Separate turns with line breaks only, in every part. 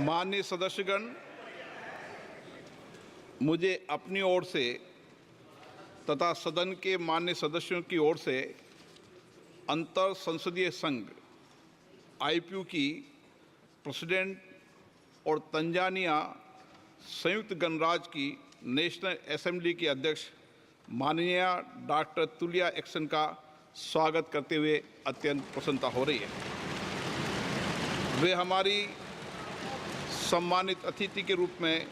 माननीय सदस्यगण, मुझे अपनी ओर से तथा सदन के माननीय सदस्यों की ओर से अंतर संसदीय संघ आईपीयू की प्रेसिडेंट और तंजानिया संयुक्त गणराज्य की नेशनल असेंबली की अध्यक्ष माननीय डॉक्टर तुलिया एक्सन का स्वागत करते हुए अत्यंत प्रसन्नता हो रही है। वे हमारी सम्मानित अतिथि के रूप में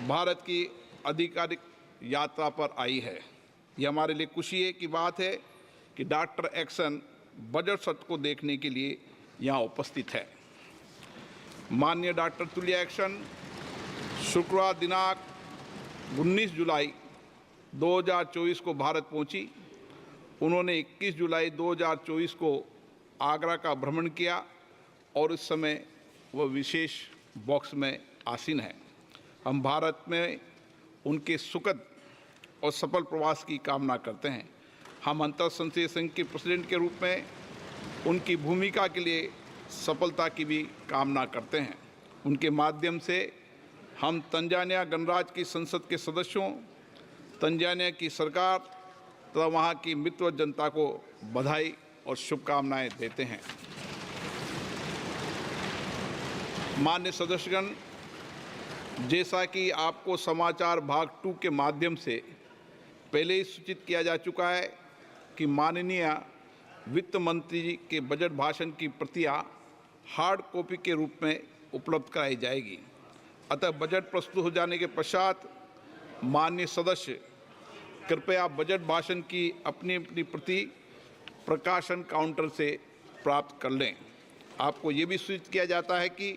भारत की आधिकारिक यात्रा पर आई है। ये हमारे लिए खुशी की बात है कि डॉक्टर एक्सन बजट सत्र को देखने के लिए यहाँ उपस्थित है। माननीय डॉक्टर तुलिया एक्सन शुक्रवार दिनांक 19 जुलाई 2024 को भारत पहुंची। उन्होंने 21 जुलाई 2024 को आगरा का भ्रमण किया और इस समय वह विशेष बॉक्स में आसीन है। हम भारत में उनके सुखद और सफल प्रवास की कामना करते हैं। हम अंतर संसदीय संघ के प्रेसिडेंट के रूप में उनकी भूमिका के लिए सफलता की भी कामना करते हैं। उनके माध्यम से हम तंजानिया गणराज्य की संसद के सदस्यों, तंजानिया की सरकार तथा वहाँ की मित्र जनता को बधाई और शुभकामनाएं देते हैं। माननीय सदस्यगण, जैसा कि आपको समाचार भाग 2 के माध्यम से पहले ही सूचित किया जा चुका है कि माननीय वित्त मंत्री जी के बजट भाषण की प्रतियां हार्ड कॉपी के रूप में उपलब्ध कराई जाएगी। अतः बजट प्रस्तुत हो जाने के पश्चात माननीय सदस्य कृपया बजट भाषण की अपनी अपनी प्रति प्रकाशन काउंटर से प्राप्त कर लें। आपको ये भी सूचित किया जाता है कि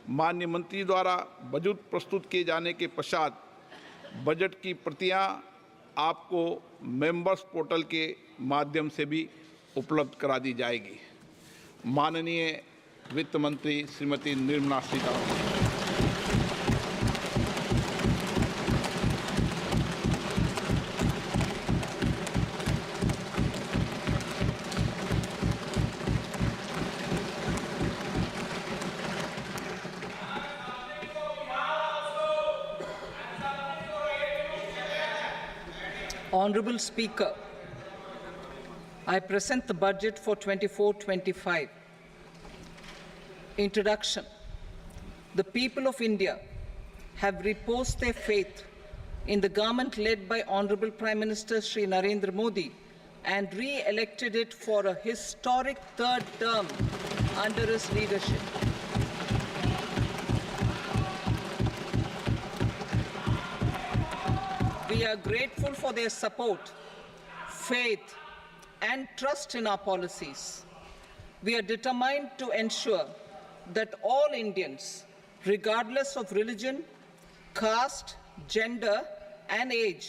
माननीय मंत्री द्वारा बजट प्रस्तुत किए जाने के पश्चात बजट की प्रतियां आपको मेंबर्स पोर्टल के माध्यम से भी उपलब्ध करा दी जाएगी। माननीय वित्त मंत्री Shrimati Nirmala Sitharaman.
Honorable Speaker, I present the budget for 24-25. Introduction. The people of India have reposed their faith in the government led by Honorable Prime Minister Shri Narendra Modi and re-elected it for a historic third term under his leadership. We are grateful for their support, faith, and trust in our policies. We are determined to ensure that all Indians, regardless of religion, caste, gender, and age,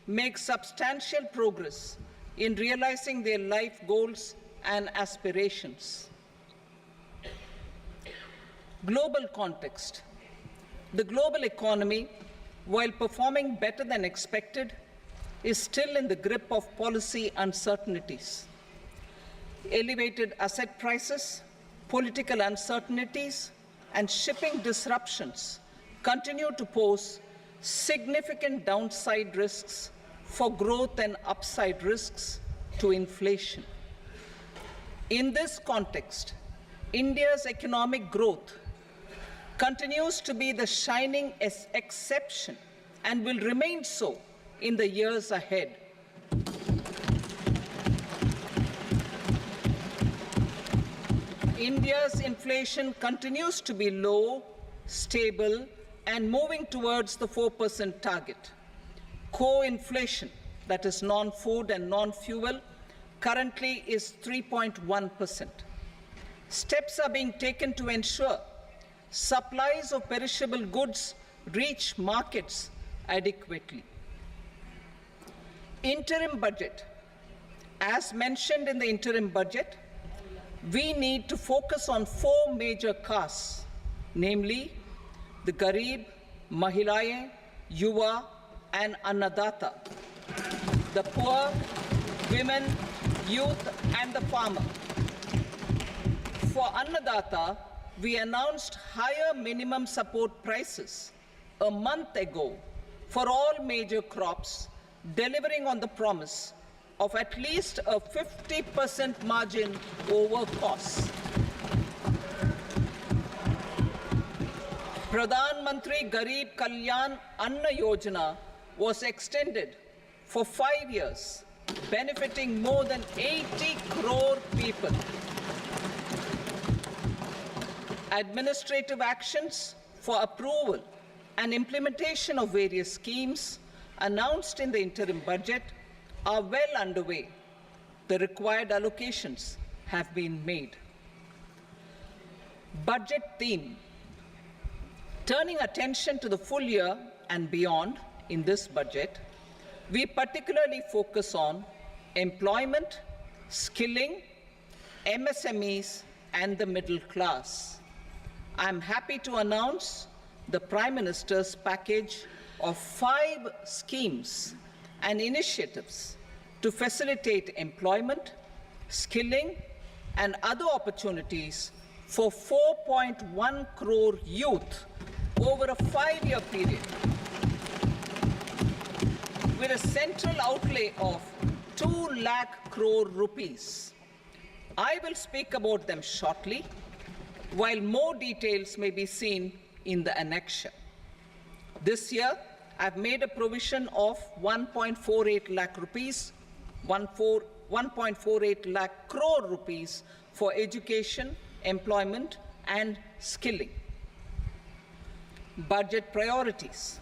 make substantial progress in realizing their life goals and aspirations. Global context. The global economy, while performing better than expected, is still in the grip of policy uncertainties. Elevated asset prices, political uncertainties, and shipping disruptions continue to pose significant downside risks for growth and upside risks to inflation. In this context, India's economic growth continues to be the shining exception and will remain so in the years ahead. India's inflation continues to be low, stable, and moving towards the 4% target. Core inflation, that is non-food and non-fuel, currently is 3.1%. Steps are being taken to ensure supplies of perishable goods reach markets adequately. Interim budget. As mentioned in the interim budget, we need to focus on 4 major castes, namely the Garib, Mahilaye, Yuva, and Annadata, the poor, women, youth, and the farmer. For Annadata, we announced higher minimum support prices a month ago for all major crops, delivering on the promise of at least a 50% margin over costs. Pradhan Mantri Garib Kalyan Anna Yojana was extended for 5 years, benefiting more than 80 crore people. Administrative actions for approval and implementation of various schemes announced in the interim budget are well underway. The required allocations have been made. Budget theme. Turning attention to the full year and beyond in this budget, we particularly focus on employment, skilling, MSMEs, and the middle class. I'm happy to announce the Prime Minister's package of 5 schemes and initiatives to facilitate employment, skilling, and other opportunities for 4.1 crore youth over a 5-year period, with a central outlay of 2 lakh crore rupees. I will speak about them shortly, while more details may be seen in the annexure. This year, I've made a provision of 1.48 lakh rupees, 1.48 lakh crore rupees for education, employment, and skilling. Budget priorities.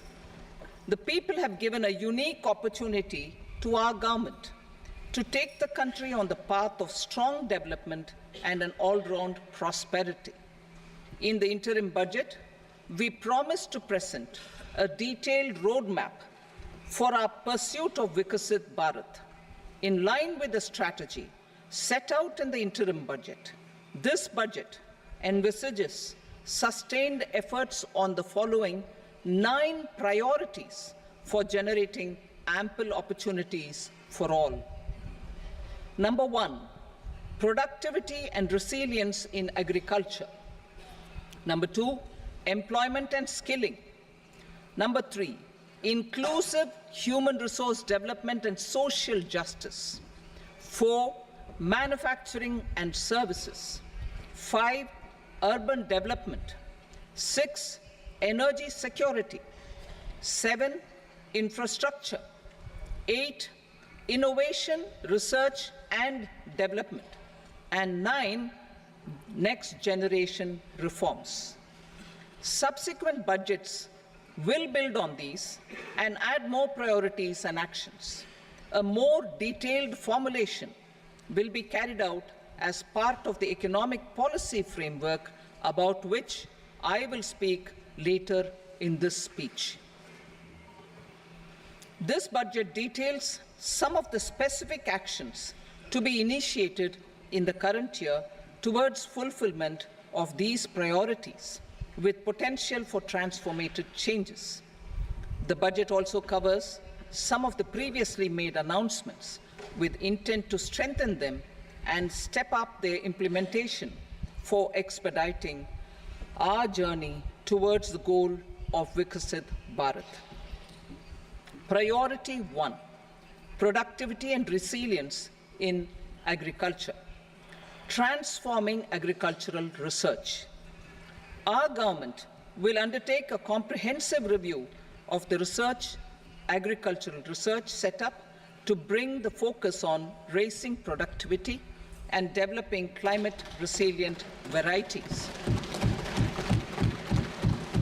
The people have given a unique opportunity to our government to take the country on the path of strong development and an all-round prosperity. In the interim budget, we promise to present a detailed roadmap for our pursuit of Vikasit Bharat. In line with the strategy set out in the interim budget, this budget envisages sustained efforts on the following 9 priorities for generating ample opportunities for all. Number 1, productivity and resilience in agriculture. Number 2, employment and skilling. Number 3, inclusive human resource development and social justice. 4, manufacturing and services. 5, urban development. 6, energy security. 7, infrastructure. 8, innovation, research and development. And 9, next generation reforms. Subsequent budgets will build on these and add more priorities and actions. A more detailed formulation will be carried out as part of the economic policy framework, about which I will speak later in this speech. This budget details some of the specific actions to be initiated in the current year towards fulfillment of these priorities, with potential for transformative changes. The budget also covers some of the previously made announcements, with intent to strengthen them and step up their implementation for expediting our journey towards the goal of Vikasit Bharat. Priority 1, productivity and resilience in agriculture. Transforming agricultural research. Our government will undertake a comprehensive review of the agricultural research setup to bring the focus on raising productivity and developing climate-resilient varieties.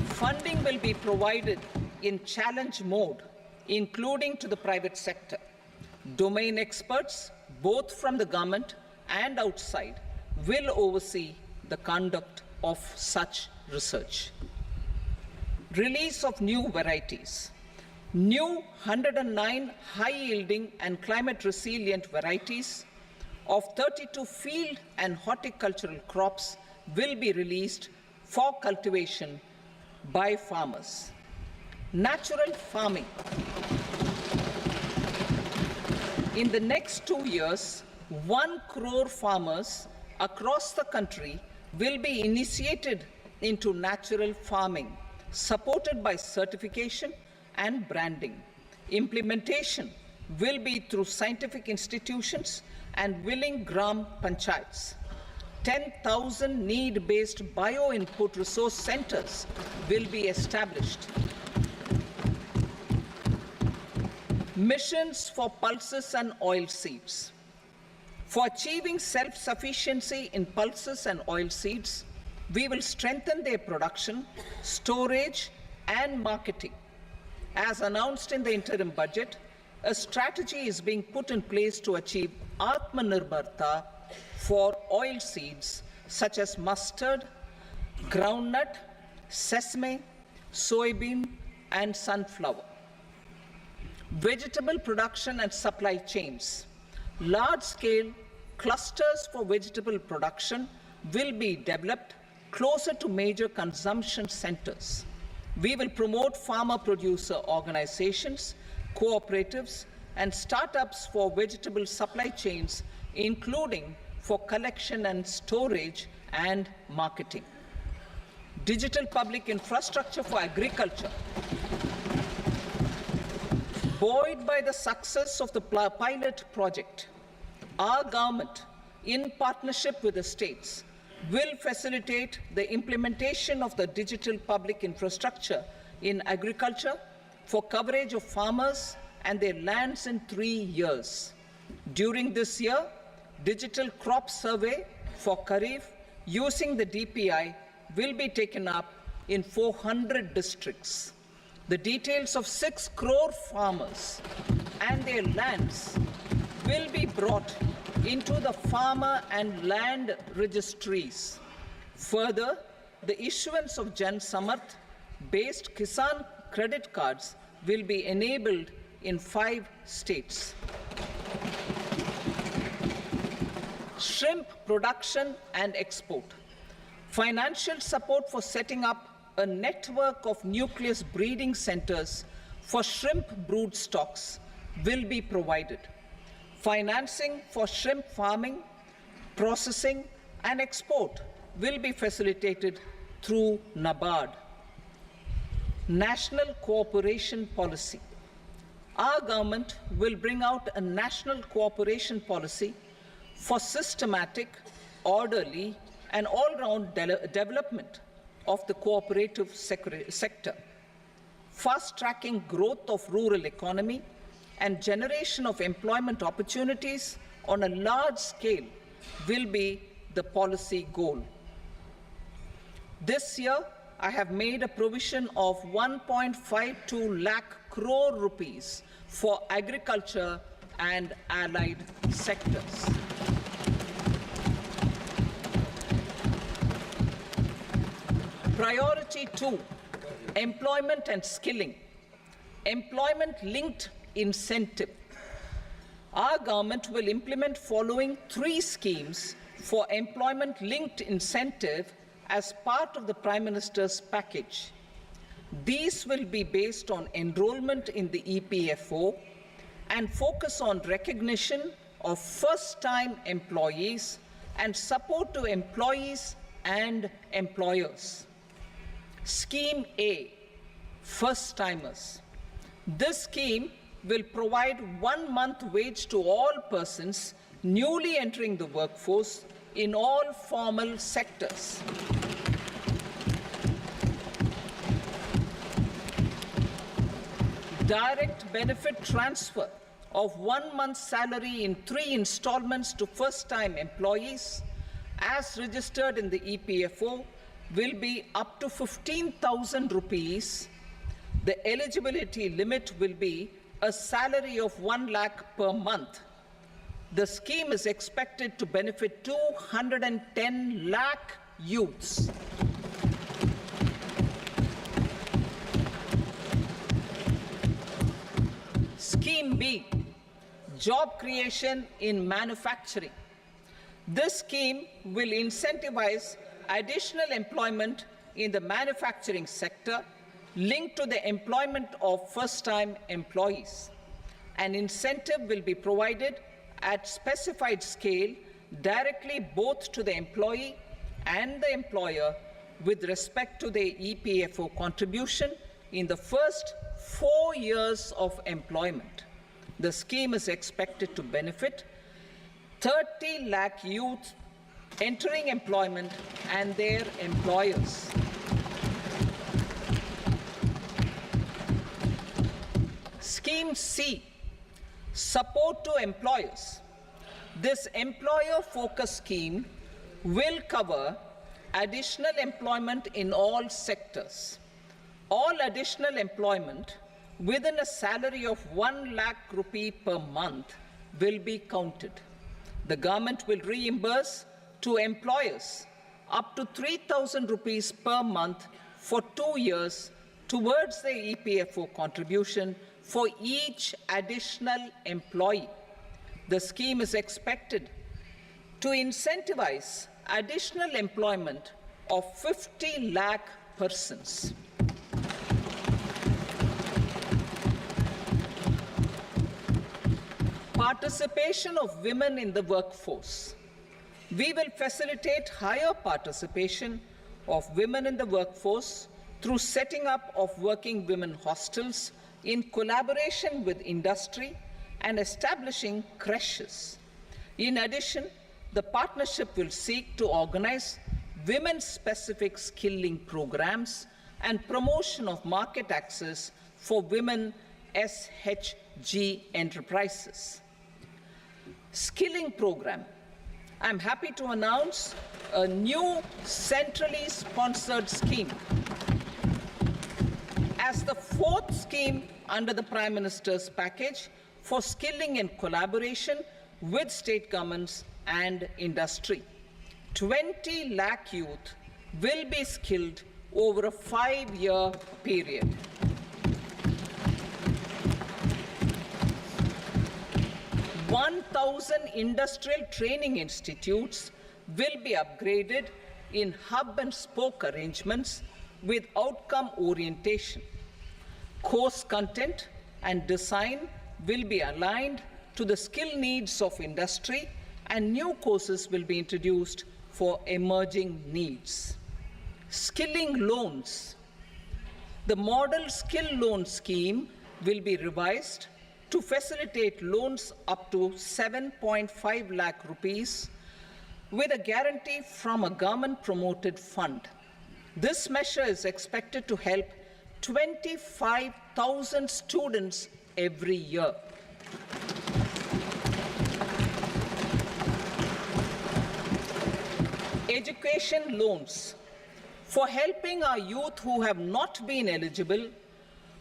Funding will be provided in challenge mode, including to the private sector. Domain experts, both from the government and outside, will oversee the conduct of such research. Release of new varieties. New 109 high-yielding and climate-resilient varieties of 32 field and horticultural crops will be released for cultivation by farmers. Natural farming. In the next 2 years, 1 crore farmers across the country will be initiated into natural farming, supported by certification and branding. Implementation will be through scientific institutions and willing gram panchayats. 10,000 need-based bio-input resource centers will be established. Missions for pulses and oilseeds. For achieving self-sufficiency in pulses and oilseeds, we will strengthen their production, storage, and marketing. As announced in the interim budget, a strategy is being put in place to achieve Atmanirbharta for oilseeds such as mustard, groundnut, sesame, soybean, and sunflower. Vegetable production and supply chains. Large-scale clusters for vegetable production will be developed closer to major consumption centers. We will promote farmer-producer organizations, cooperatives, and startups for vegetable supply chains, including for collection and storage and marketing. Digital public infrastructure for agriculture. Buoyed by the success of the pilot project, our government, in partnership with the states, will facilitate the implementation of the digital public infrastructure in agriculture for coverage of farmers and their lands in 3 years. During this year, digital crop survey for Kharif using the DPI will be taken up in 400 districts. The details of 6 crore farmers and their lands will be brought into the farmer and land registries. Further, the issuance of Jan Samarth-based Kisan credit cards will be enabled in 5 states. Shrimp production and export. Financial support for setting up a network of nucleus breeding centers for shrimp brood stocks will be provided. Financing for shrimp farming, processing, and export will be facilitated through NABARD. National cooperation policy. Our government will bring out a national cooperation policy for systematic, orderly, and all-round development of the cooperative sector, fast-tracking growth of rural economy and generation of employment opportunities on a large scale will be the policy goal. This year, I have made a provision of 1.52 lakh crore rupees for agriculture and allied sectors. Priority 2, employment and skilling. Employment-linked incentive. Our government will implement following 3 schemes for employment-linked incentive as part of the Prime Minister's package. These will be based on enrollment in the EPFO and focus on recognition of first-time employees and support to employees and employers. Scheme A, first-timers. This scheme will provide 1 month wage to all persons newly entering the workforce in all formal sectors. Direct benefit transfer of 1 month's salary in 3 installments to first-time employees as registered in the EPFO will be up to 15,000 rupees. The eligibility limit will be a salary of 1 lakh per month. The scheme is expected to benefit 210 lakh youths. Scheme B, job creation in manufacturing. This scheme will incentivize additional employment in the manufacturing sector linked to the employment of first-time employees. An incentive will be provided at specified scale directly both to the employee and the employer with respect to their EPFO contribution in the first 4 years of employment. The scheme is expected to benefit 30 lakh youth entering employment and their employers. Scheme C, support to employers. This employer-focused scheme will cover additional employment in all sectors. All additional employment within a salary of 1 lakh rupee per month will be counted. The government will reimburse to employers up to 3,000 rupees per month for 2 years towards their EPFO contribution for each additional employee. The scheme is expected to incentivize additional employment of 50 lakh persons. Participation of women in the workforce. We will facilitate higher participation of women in the workforce through setting up of working women hostels in collaboration with industry and establishing creches. In addition, the partnership will seek to organize women-specific skilling programs and promotion of market access for women SHG enterprises. Skilling program. I'm happy to announce a new centrally sponsored scheme as the fourth scheme under the Prime Minister's package for skilling in collaboration with state governments and industry. 20 lakh youth will be skilled over a 5-year period. "1,000 industrial training institutes will be upgraded in hub and spoke arrangements with outcome orientation. Course content and design will be aligned to the skill needs of industry, and new courses will be introduced for emerging needs." Skilling loans. The model skill loan scheme will be revised to facilitate loans up to 7.5 lakh rupees with a guarantee from a government-promoted fund. This measure is expected to help 25,000 students every year. Education loans. For helping our youth who have not been eligible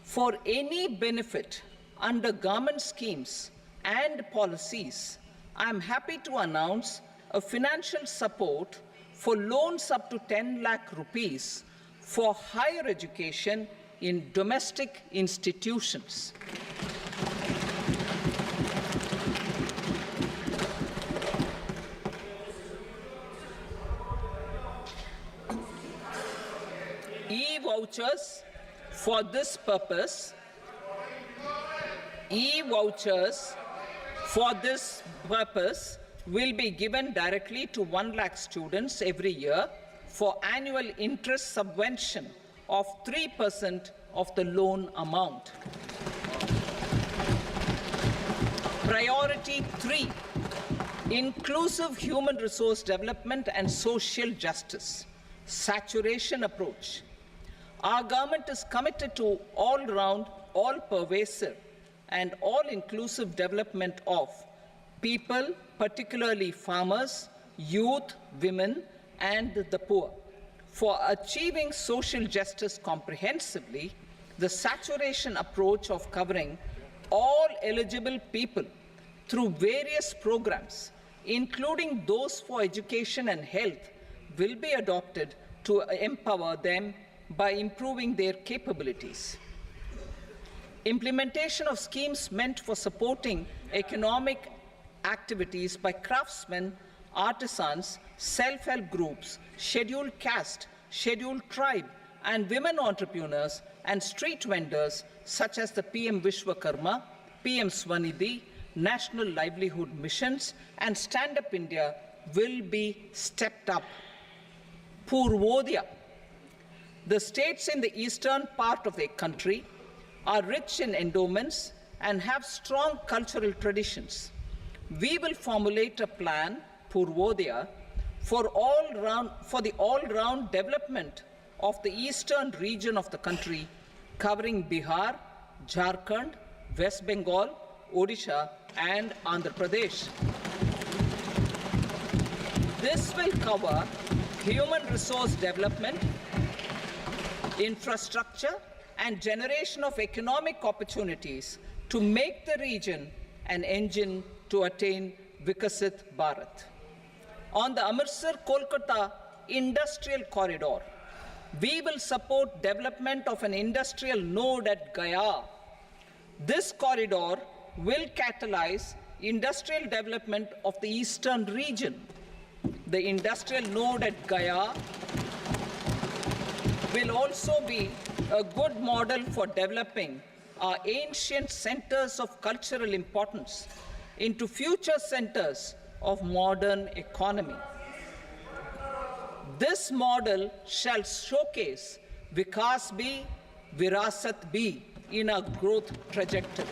for any benefit under government schemes and policies, I am happy to announce a financial support for loans up to 10 lakh rupees for higher education in domestic institutions. E-vouchers for this purpose. E-vouchers for this purpose will be given directly to 1 lakh students every year for annual interest subvention of 3% of the loan amount. Priority 3, inclusive human resource development and social justice. Saturation approach. Our government is committed to all-round, all-pervasive, and all-inclusive development of people, particularly farmers, youth, women, and the poor. For achieving social justice comprehensively, the saturation approach of covering all eligible people through various programs, including those for education and health, will be adopted to empower them by improving their capabilities. Implementation of schemes meant for supporting economic activities by craftsmen, artisans, self-help groups, scheduled caste, scheduled tribe, and women entrepreneurs and street vendors such as the PM Vishwakarma, PM Swanidhi, National Livelihood Missions, and Stand Up India will be stepped up. Purvodaya. The states in the eastern part of the country are rich in endowments and have strong cultural traditions. We will formulate a plan, Purvodaya, for the all-round development of the eastern region of the country, covering Bihar, Jharkhand, West Bengal, Odisha, and Andhra Pradesh. This will cover human resource development, infrastructure, and generation of economic opportunities to make the region an engine to attain Vikasit Bharat. On the Amritsar-Kolkata Industrial Corridor, we will support development of an industrial node at Gaya. This corridor will catalyze industrial development of the eastern region. The industrial node at Gaya will also be a good model for developing our ancient centers of cultural importance into future centers of modern economy. This model shall showcase Vikas B, Virasat B in our growth trajectory.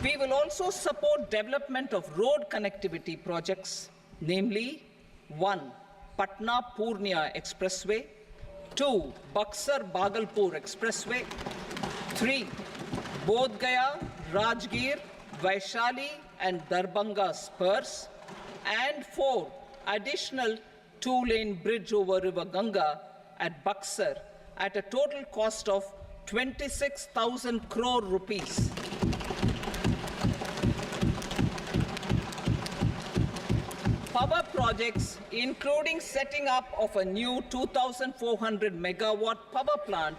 We will also support development of road connectivity projects, namely 1. Patna-Purnia Expressway, 2. Buxar-Bhagalpur Expressway, 3. Bodh Gaya, Rajgir, Vaishali and Darbhanga spurs, and 4. Additional 2-lane bridge over River Ganga at Buxar at a total cost of 26,000 crore rupees. Power projects, including setting up of a new 2,400 megawatt power plant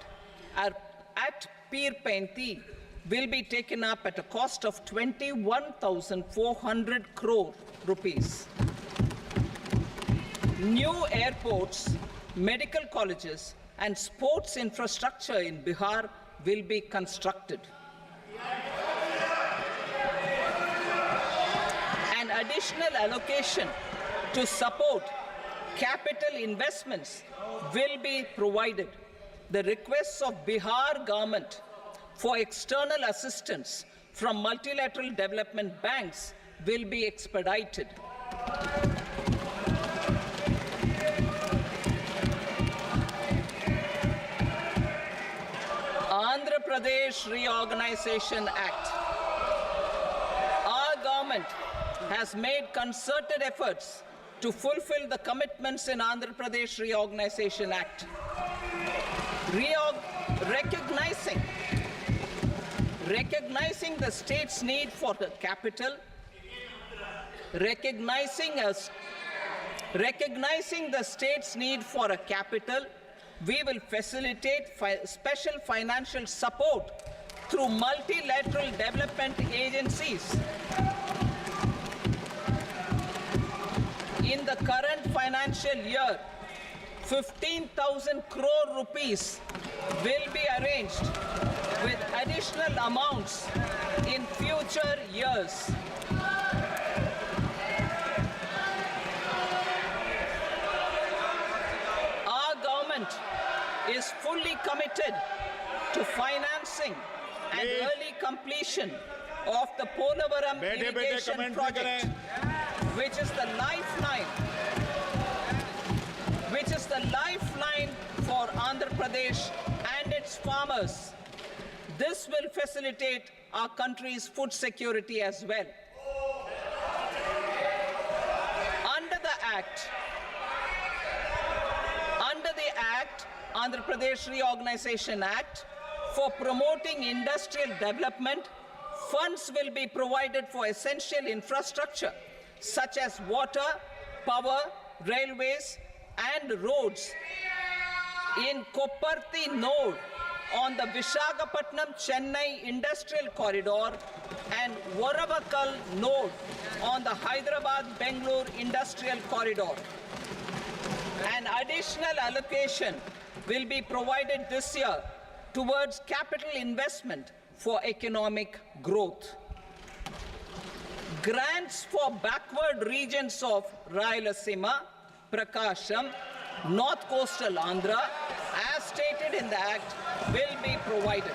at Pir Painti, will be taken up at a cost of 21,400 crore rupees. New airports, medical colleges, and sports infrastructure in Bihar will be constructed. An additional allocation to support capital investments will be provided. The requests of Bihar government for external assistance from multilateral development banks will be expedited. Andhra Pradesh Reorganization Act. Our government has made concerted efforts to fulfill the commitments in Andhra Pradesh Reorganization Act. Recognizing the state's need for the capital, recognizing the state's need for a capital, we will facilitate special financial support through multilateral development agencies. In the current financial year, 15,000 crore rupees will be arranged with additional amounts in future years. Our government is fully committed to financing and early completion of the Polavaram irrigation project, which is the lifeline for Andhra Pradesh and its farmers. This will facilitate our country's food security as well. Under the Andhra Pradesh Reorganization Act, for promoting industrial development, funds will be provided for essential infrastructure such as water, power, railways, and roads. In Kopparthi node on the Visakhapatnam-Chennai Industrial Corridor and Varavakal node on the Hyderabad-Bangalore Industrial Corridor. An additional allocation will be provided this year towards capital investment for economic growth. Grants for backward regions of Rayalaseema, Prakasham, North Coastal Andhra, as stated in the Act, will be provided.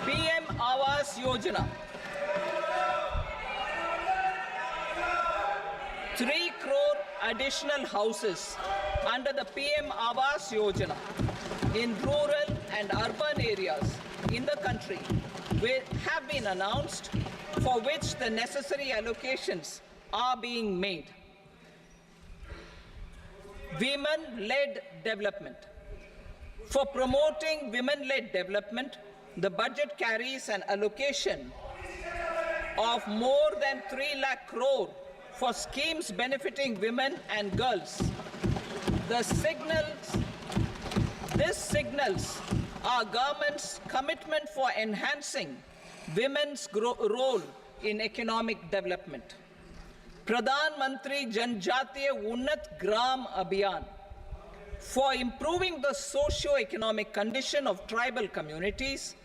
PM Awas Yojana. 3 crore additional houses under the PM Awas Yojana in rural and urban areas in the country have been announced, for which the necessary allocations are being made. Women-led development. For promoting women-led development, the budget carries an allocation of more than 3 lakh crore for schemes benefiting women and girls. This signals our government's commitment for enhancing women's role in economic development. Pradhan Mantri Janjatiya Unnat Gram Abhiyan. For improving the socio-economic condition of tribal communities,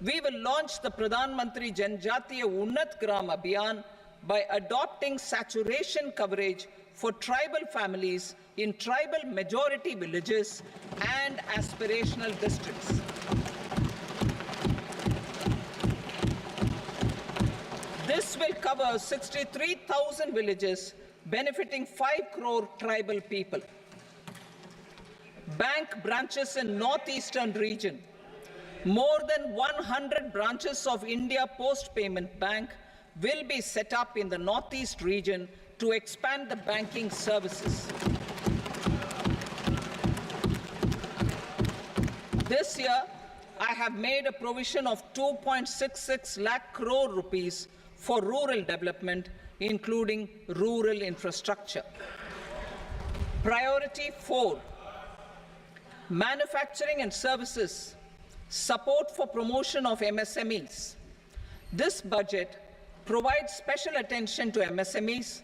we will launch the Pradhan Mantri Janjatiya Unnat Gram Abhiyan by adopting saturation coverage for tribal families in tribal majority villages and aspirational districts. This will cover 63,000 villages, benefiting 5 crore tribal people. Bank branches in northeastern region. More than 100 branches of India Post Payment Bank will be set up in the northeast region to expand the banking services. This year, I have made a provision of 2.66 lakh crore rupees for rural development, including rural infrastructure. Priority 4, manufacturing and services, support for promotion of MSMEs. This budget provides special attention to MSMEs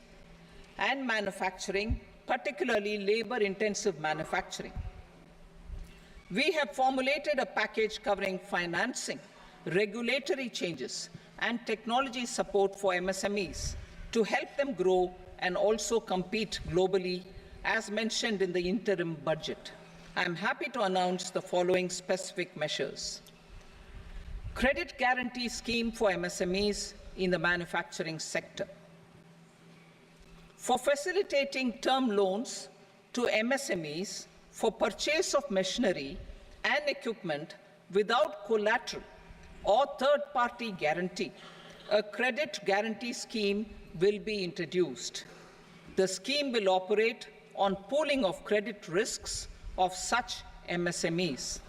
and manufacturing, particularly labor-intensive manufacturing. We have formulated a package covering financing, regulatory changes, and technology support for MSMEs to help them grow and also compete globally, as mentioned in the interim budget. I am happy to announce the following specific measures. Credit guarantee scheme for MSMEs in the manufacturing sector. For facilitating term loans to MSMEs for purchase of machinery and equipment without collateral or third-party guarantee, a credit guarantee scheme will be introduced. The scheme will operate on pooling of credit risks of such MSMEs.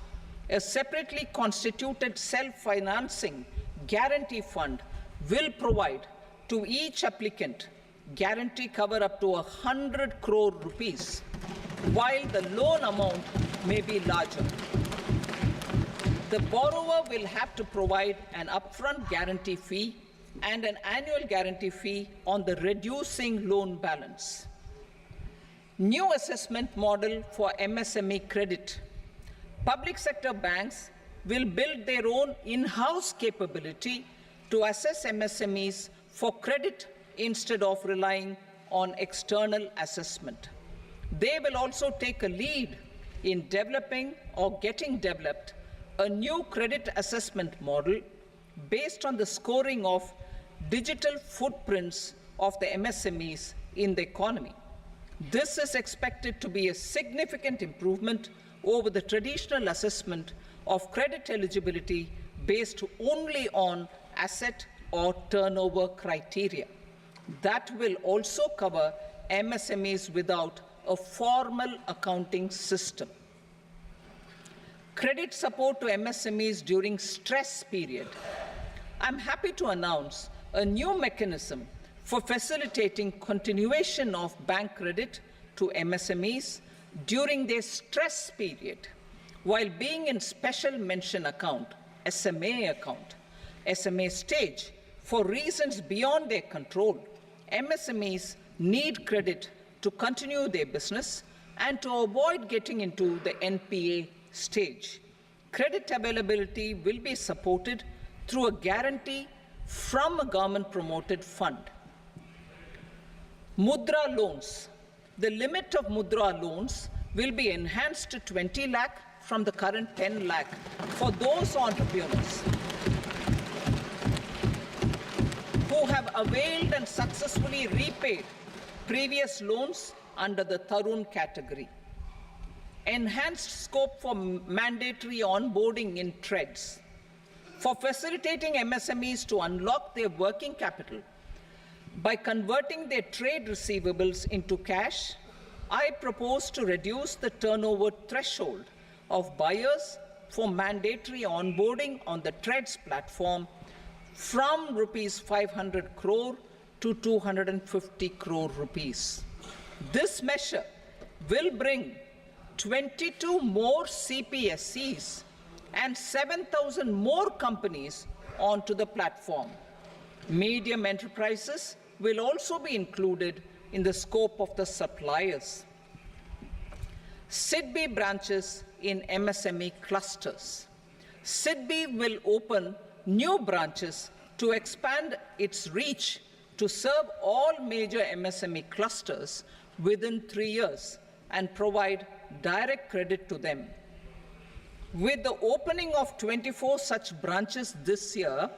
A separately constituted self-financing guarantee fund will provide to each applicant guarantee cover up to 100 crore rupees, while the loan amount may be larger. The borrower will have to provide an upfront guarantee fee and an annual guarantee fee on the reducing loan balance. New assessment model for MSME credit. Public sector banks will build their own in-house capability to assess MSMEs for credit instead of relying on external assessment. They will also take a lead in developing or getting developed a new credit assessment model based on the scoring of digital footprints of the MSMEs in the economy. This is expected to be a significant improvement over the traditional assessment of credit eligibility based only on asset or turnover criteria. That will also cover MSMEs without a formal accounting system. Credit support to MSMEs during stress period. I'm happy to announce a new mechanism for facilitating continuation of bank credit to MSMEs during their stress period while being in special mention account, SMA stage, for reasons beyond their control. MSMEs need credit to continue their business and to avoid getting into the NPA stage. Credit availability will be supported through a guarantee from a government-promoted fund. Mudra loans. The limit of Mudra loans will be enhanced to 20 lakh from the current 10 lakh for those entrepreneurs who have availed and successfully repaid previous loans under the Tarun category. Enhanced scope for mandatory onboarding in TREDS. For facilitating MSMEs to unlock their working capital by converting their trade receivables into cash, I propose to reduce the turnover threshold of buyers for mandatory onboarding on the TREDS platform from rupees 500 crore to 250 crore rupees. This measure will bring 22 more CPSCs and 7,000 more companies onto the platform. Medium enterprises will also be included in the scope of the suppliers. SIDBI branches in MSME clusters. SIDBI will open new branches to expand its reach to serve all major MSME clusters within 3 years and provide direct credit to them. With the opening of 24 such branches this year,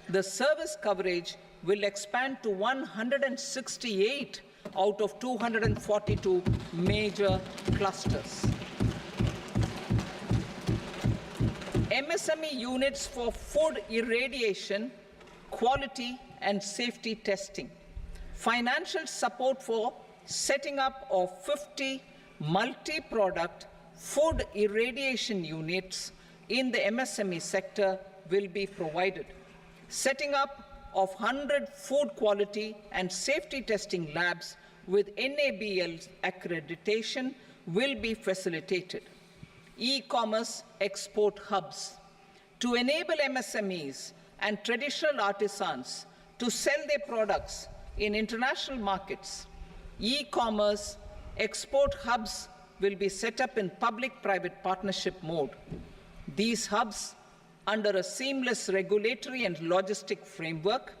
the service coverage will expand to 168 out of 242 major clusters. MSME units for food irradiation, quality and safety testing. Financial support for setting up of 50 multi-product food irradiation units in the MSME sector will be provided. Setting up of 100 food quality and safety testing labs with NABL accreditation will be facilitated. E-commerce export hubs. To enable MSMEs and traditional artisans to sell their products in international markets, e-commerce export hubs will be set up in public-private partnership mode. These hubs, under a seamless regulatory and logistic framework,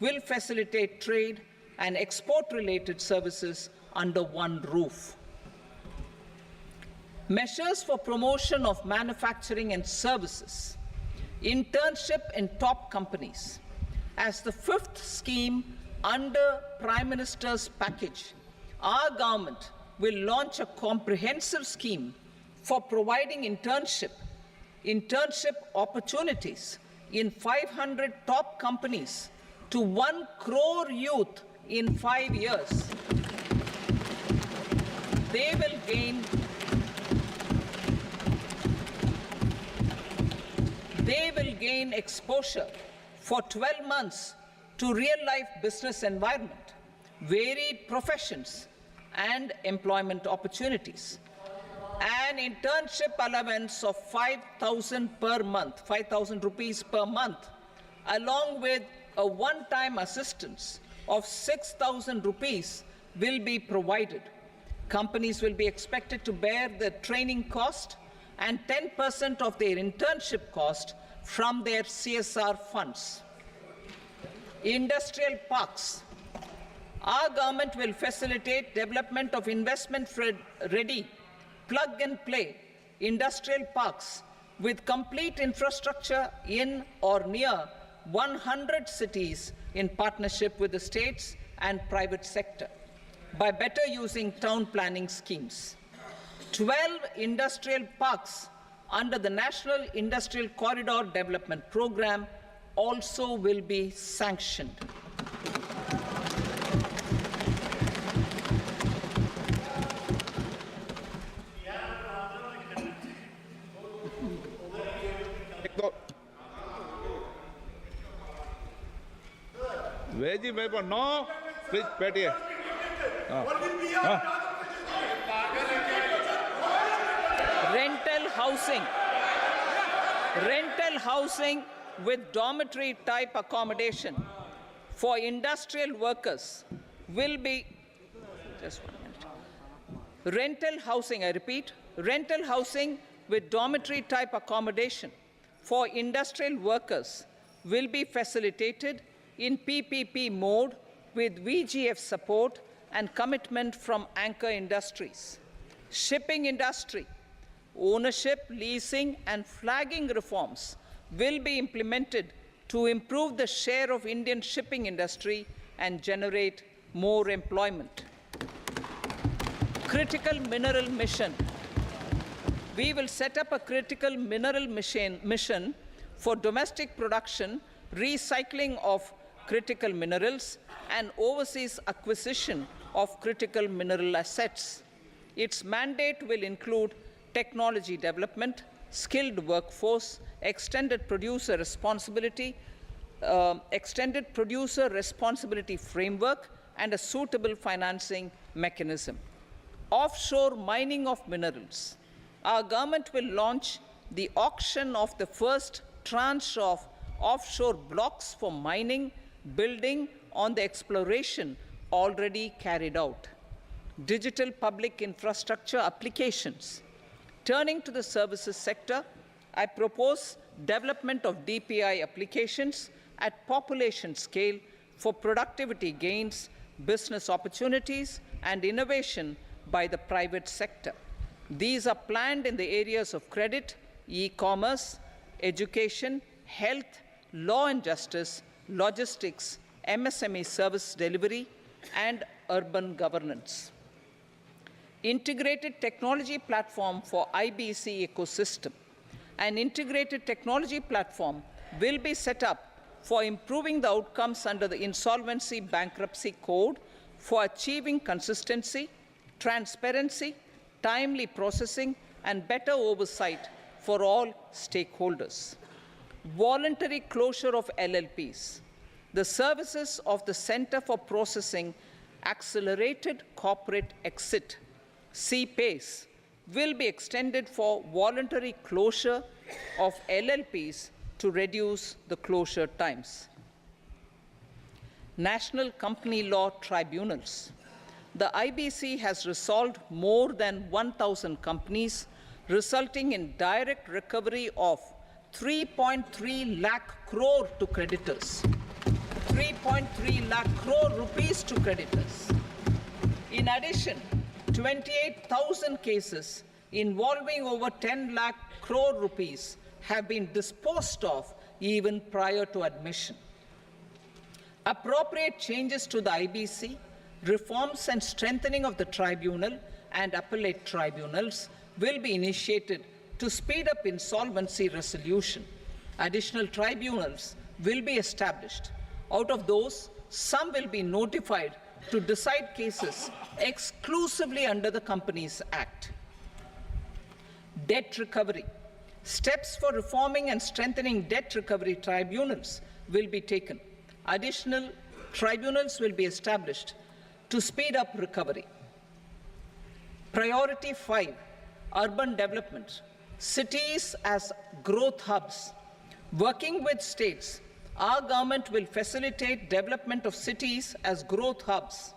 will facilitate trade and export-related services under one roof. Measures for promotion of manufacturing and services. Internship in top companies. As the fifth scheme under Prime Minister's package, our government will launch a comprehensive scheme for providing internship opportunities in 500 top companies to 1 crore youth in 5 years. They will gain exposure for 12 months to real-life business environment, varied professions, and employment opportunities. An internship allowance of 5,000 per month, 5,000 rupees per month, along with a one-time assistance of 6,000 rupees will be provided. Companies will be expected to bear the training cost and 10% of their internship cost from their CSR funds. Industrial parks. Our government will facilitate development of investment-ready, plug-and-play industrial parks with complete infrastructure in or near 100 cities in partnership with the states and private sector by better using town planning schemes. 12 industrial parks under the National Industrial Corridor Development Program also will be sanctioned.
Veggie paper, no. Please, बैठिए.
Rental housing with dormitory type accommodation for industrial workers will be, just 1 minute. Rental housing, I repeat, rental housing with dormitory type accommodation for industrial workers will be facilitated in PPP mode with VGF support and commitment from anchor industries. Shipping industry, ownership, leasing, and flagging reforms will be implemented to improve the share of Indian shipping industry and generate more employment. Critical mineral mission. We will set up a critical mineral mission for domestic production, recycling of critical minerals, and overseas acquisition of critical mineral assets. Its mandate will include technology development, skilled workforce, extended producer responsibility framework, and a suitable financing mechanism. Offshore mining of minerals. Our government will launch the auction of the first tranche of offshore blocks for mining, building on the exploration already carried out. Digital public infrastructure applications. Turning to the services sector, I propose development of DPI applications at population scale for productivity gains, business opportunities, and innovation by the private sector. These are planned in the areas of credit, e-commerce, education, health, law and justice, logistics, MSME service delivery, and urban governance. Integrated technology platform for IBC ecosystem. An integrated technology platform will be set up for improving the outcomes under the Insolvency Bankruptcy Code for achieving consistency, transparency, timely processing, and better oversight for all stakeholders. Voluntary closure of LLPs. The services of the Center for Processing Accelerated Corporate Exit, CPACE, will be extended for voluntary closure of LLPs to reduce the closure times. National Company Law Tribunals. The IBC has resolved more than 1,000 companies, resulting in direct recovery of 3.3 lakh crore to creditors. 3.3 lakh crore rupees to creditors. In addition, 28,000 cases involving over 10 lakh crore rupees have been disposed of even prior to admission. Appropriate changes to the IBC, reforms and strengthening of the tribunal and appellate tribunals will be initiated to speed up insolvency resolution. Additional tribunals will be established. Out of those, some will be notified to decide cases exclusively under the Companies Act. Debt recovery. Steps for reforming and strengthening debt recovery tribunals will be taken. Additional tribunals will be established to speed up recovery. Priority 5, urban development. Cities as growth hubs. Working with states, our government will facilitate development of cities as growth hubs.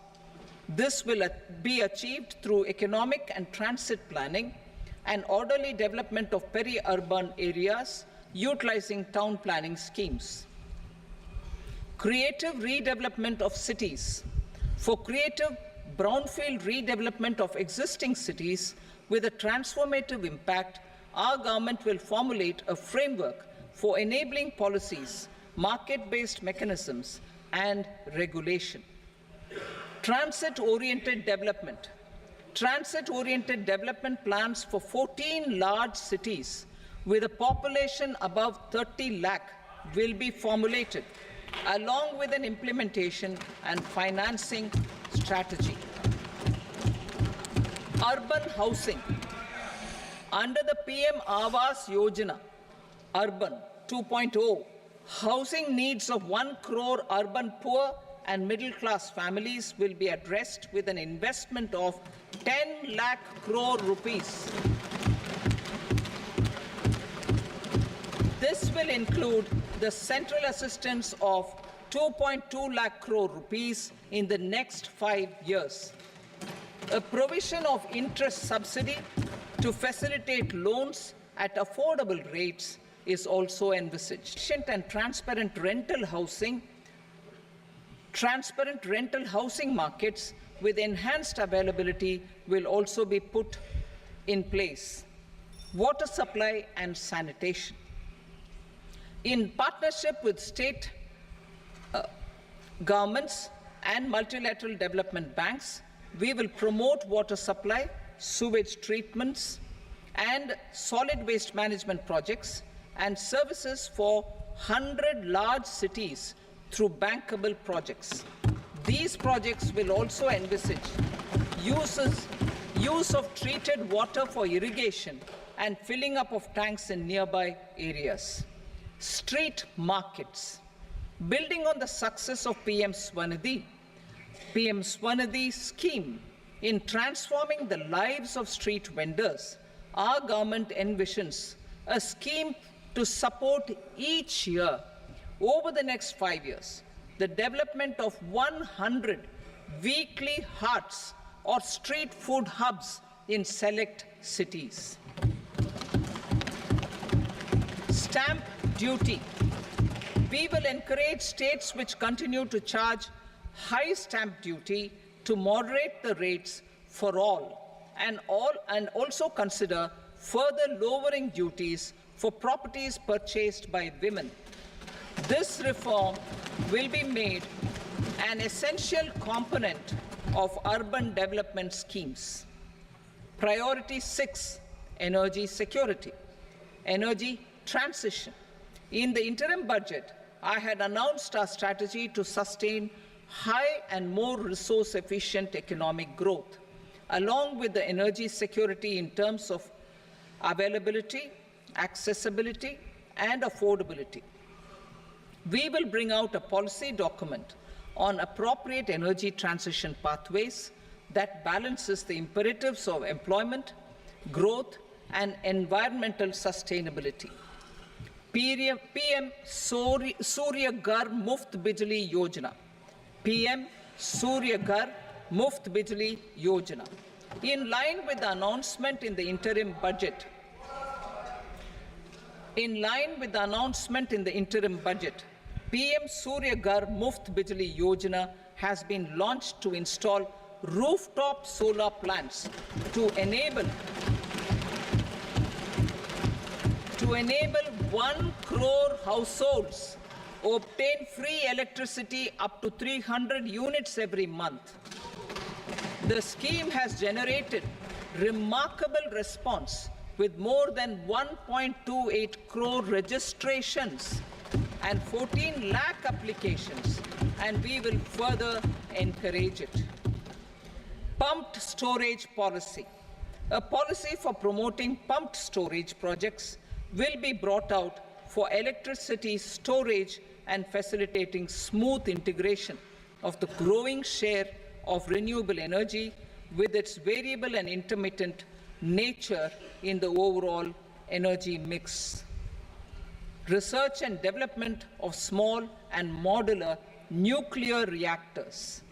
This will be achieved through economic and transit planning and orderly development of peri-urban areas utilizing town planning schemes. Creative redevelopment of cities. For creative brownfield redevelopment of existing cities with a transformative impact, our government will formulate a framework for enabling policies, market-based mechanisms, and regulation. Transit-oriented development. Transit-oriented development plans for 14 large cities with a population above 30 lakh will be formulated, along with an implementation and financing strategy. Urban housing. Under the PM Awas Yojana, Urban 2.0, housing needs of 1 crore urban poor and middle-class families will be addressed with an investment of 10 lakh crore rupees. This will include the central assistance of 2.2 lakh crore rupees in the next 5 years. A provision of interest subsidy to facilitate loans at affordable rates is also envisaged. Efficient and transparent rental housing Transparent rental housing markets with enhanced availability will also be put in place. Water supply and sanitation. In partnership with state governments and multilateral development banks, we will promote water supply, sewage treatments, and solid waste management projects and services for 100 large cities through bankable projects. These projects will also envisage use of treated water for irrigation and filling up of tanks in nearby areas. Street markets. Building on the success of PM Swanidhi scheme in transforming the lives of street vendors, our government envisions a scheme to support each year over the next 5 years the development of 100 weekly hearts or street food hubs in select cities. Stamp duty. We will encourage states which continue to charge high stamp duty to moderate the rates for all and also consider further lowering duties for properties purchased by women. This reform will be made an essential component of urban development schemes. Priority 6, energy security, energy transition. In the interim budget, I had announced our strategy to sustain high and more resource-efficient economic growth, along with the energy security in terms of availability, accessibility, and affordability. We will bring out a policy document on appropriate energy transition pathways that balances the imperatives of employment, growth, and environmental sustainability. PM Surya Ghar Muft Bijli Yojana. PM Surya Ghar Muft Bijli Yojana. In line with the announcement in the interim budget, PM Surya Ghar Muft Bijli Yojana has been launched to install rooftop solar plants to enable 1 crore households obtain free electricity up to 300 units every month. The scheme has generated remarkable response with more than 1.28 crore registrations and 14 lakh applications, and we will further encourage it. Pumped storage policy. A policy for promoting pumped storage projects will be brought out for electricity storage and facilitating smooth integration of the growing share of renewable energy with its variable and intermittent nature in the overall energy mix. Research and development of small and modular nuclear reactors.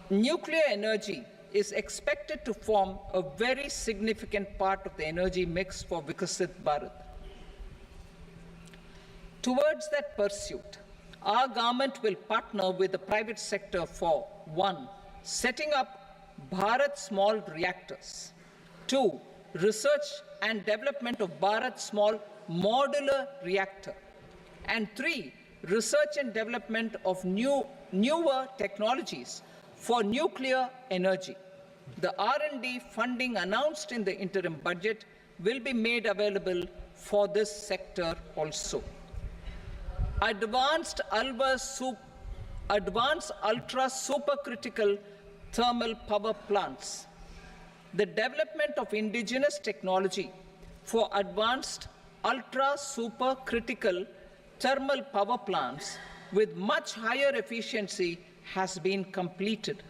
Nuclear energy is expected to form a very significant part of the energy mix for Vikasit Bharat. Towards that pursuit, our government will partner with the private sector for 1. Setting up Bharat Small Reactors, 2. Research and development of Bharat Small Modular Reactor, and 3. Research and development of newer technologies for nuclear energy. The R&D funding announced in the interim budget will be made available for this sector also. Advanced ultra supercritical thermal power plants. The development of indigenous technology for advanced ultra supercritical thermal power plants with much higher efficiency has been completed.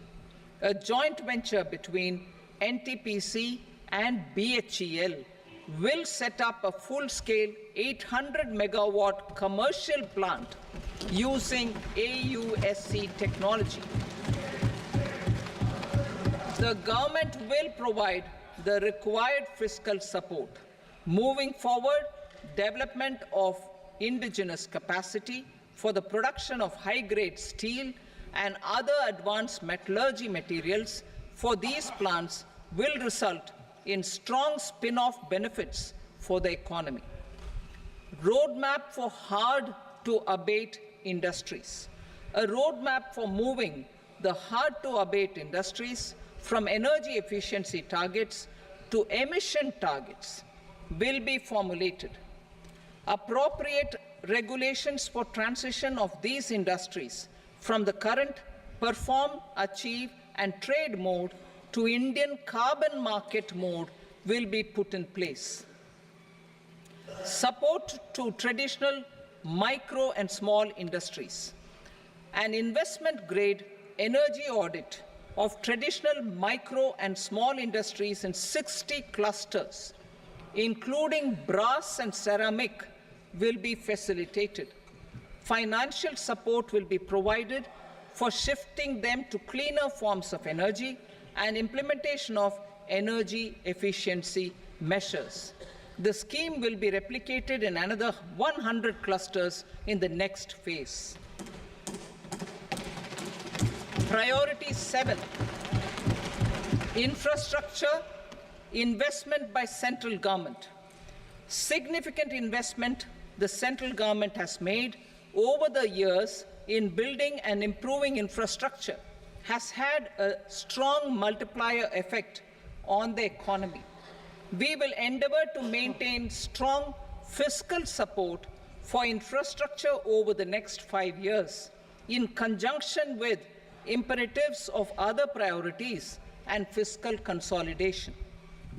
A joint venture between NTPC and BHEL will set up a full-scale 800 megawatt commercial plant using AUSC technology. The government will provide the required fiscal support. Moving forward, development of indigenous capacity for the production of high-grade steel and other advanced metallurgy materials for these plants will result in strong spin-off benefits for the economy. Roadmap for hard-to-abate industries. A roadmap for moving the hard-to-abate industries from energy efficiency targets to emission targets will be formulated. Appropriate regulations for transition of these industries from the current perform, achieve, and trade mode to Indian carbon market mode will be put in place. Support to traditional micro and small industries. An investment-grade energy audit of traditional micro and small industries in 60 clusters, including brass and ceramic, will be facilitated. Financial support will be provided for shifting them to cleaner forms of energy and implementation of energy efficiency measures. The scheme will be replicated in another 100 clusters in the next phase. Priority 7, infrastructure investment by central government. Significant investment the central government has made over the years in building and improving infrastructure has had a strong multiplier effect on the economy. We will endeavor to maintain strong fiscal support for infrastructure over the next 5 years in conjunction with imperatives of other priorities and fiscal consolidation.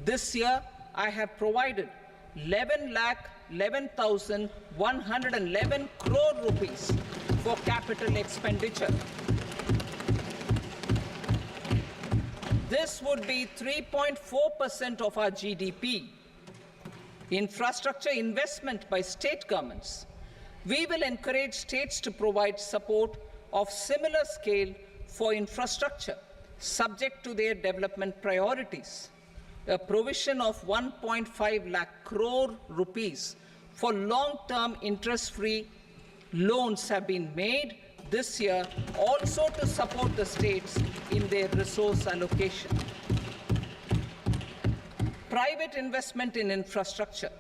This year, I have provided 11,11,111 crore rupees for capital expenditure. This would be 3.4% of our GDP. Infrastructure investment by state governments. We will encourage states to provide support of similar scale for infrastructure, subject to their development priorities. A provision of 1.5 lakh crore rupees for long-term interest-free loans have been made this year also to support the states in their resource allocation. Private investment in infrastructure.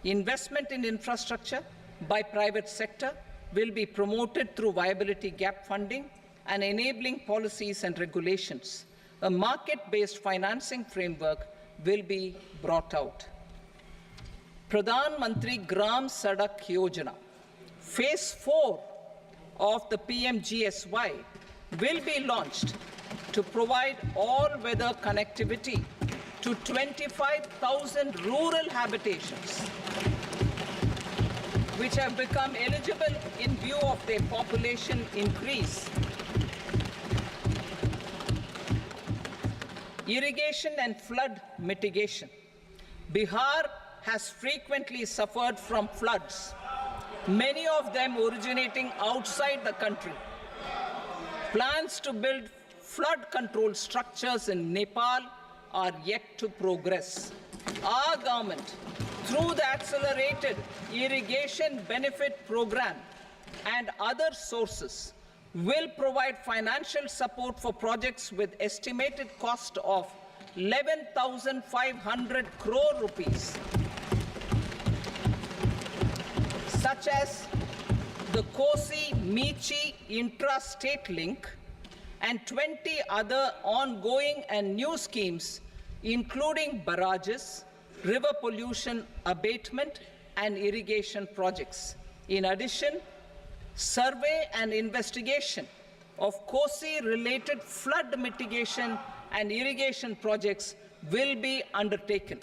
Investment in infrastructure by private sector will be promoted through viability gap funding and enabling policies and regulations. A market-based financing framework will be brought out. Pradhan Mantri Gram Sadak Yojana. Phase 4 of the PMGSY will be launched to provide all-weather connectivity to 25,000 rural habitations, which have become eligible in view of their population increase. Irrigation and flood mitigation. Bihar has frequently suffered from floods, many of them originating outside the country. Plans to build flood control structures in Nepal are yet to progress. Our government, through the Accelerated Irrigation Benefit Program and other sources, will provide financial support for projects with estimated cost of 11,500 crore rupees, such as the Kosi-Michi intra-state link and 20 other ongoing and new schemes, including barrages, river pollution abatement, and irrigation projects. In addition, survey and investigation of Kosi-related flood mitigation and irrigation projects will be undertaken.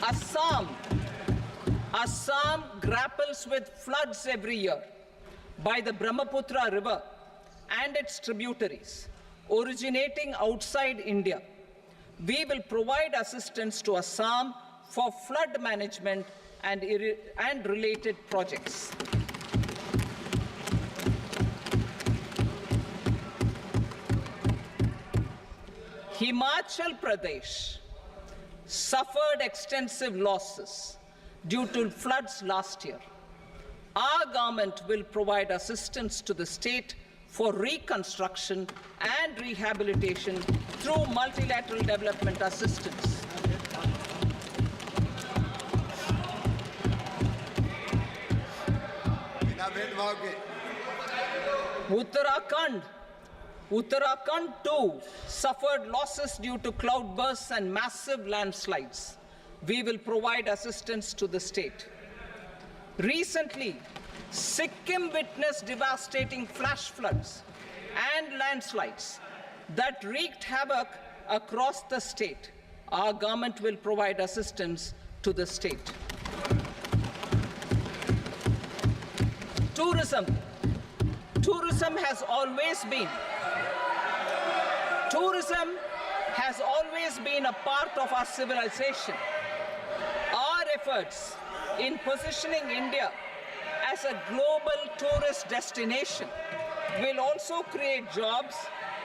Assam grapples with floods every year by the Brahmaputra River and its tributaries originating outside India. We will provide assistance to Assam for flood management and related projects. Himachal Pradesh suffered extensive losses due to floods last year. Our government will provide assistance to the state for reconstruction and rehabilitation through multilateral development assistance. Uttarakhand too suffered losses due to cloudbursts and massive landslides. We will provide assistance to the state. Recently, Sikkim witnessed devastating flash floods and landslides that wreaked havoc across the state. Our government will provide assistance to the state. Tourism. Tourism has always been a part of our civilization. Our efforts in positioning India as a global tourist destination will also create jobs,